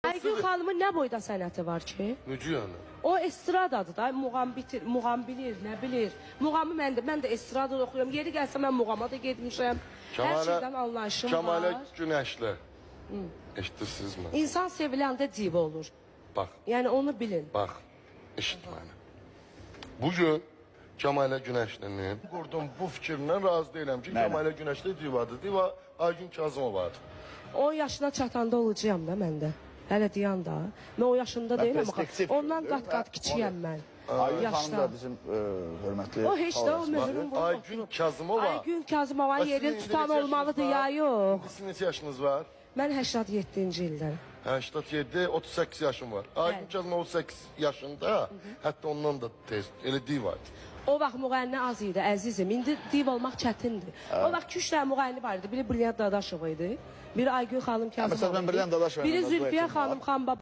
Aygün xanımın nə boyda sənəti var ki? Necə yəni? O estradadır da, muğam bilir, nə bilir. Muğamı mən də estradada oxuyuram. Yeri gəlsə mən muğama da getmişəm. Hər şeydən anlayışım Kəmalə var. Günəşli. Eşidirsinizmi? İnsan seviləndə div olur. Bax, Yəni onu bilin. bax, eşit məni. Bugün Kəmalə Günəşlinin qurdum bu fikrindən razı deyiləm ki, Kəmalə Günəşli divadır. Diva Aygün Kazımovadır. O yaşına çatanda olacağım da mən də. Hələ diyan da. Mən o yaşında deyiləm perspektiv amma ondan gördüm. qat-qat kiçiyəm mən. Aygün xanım Yaşda. da bizim hörmətli O heç də o xalasımız. möhrün vurub Aygün oturub. Kazımova. Aygün Kazımovanın yerini tutan olmalıdır ya yox. İndi neçə yaşınız var? Mən 87-ci ildən. 87, 38 yaşım var. Aygün Kazımova 38 yaşında, hətta ondan da tez, elə divadır. O vaxt müğənni az idi, əzizim. İndi div olmaq çətindir. O vaxt 2-3 dənə müğənni var idi. Biri Brilliant Dadaşov idi. Biri Aygün xanım Məsələn, Kazımova mən Brilliant idi. Dadaşovla Biri da Zülfiyə duetim var. xanım Xanbaba.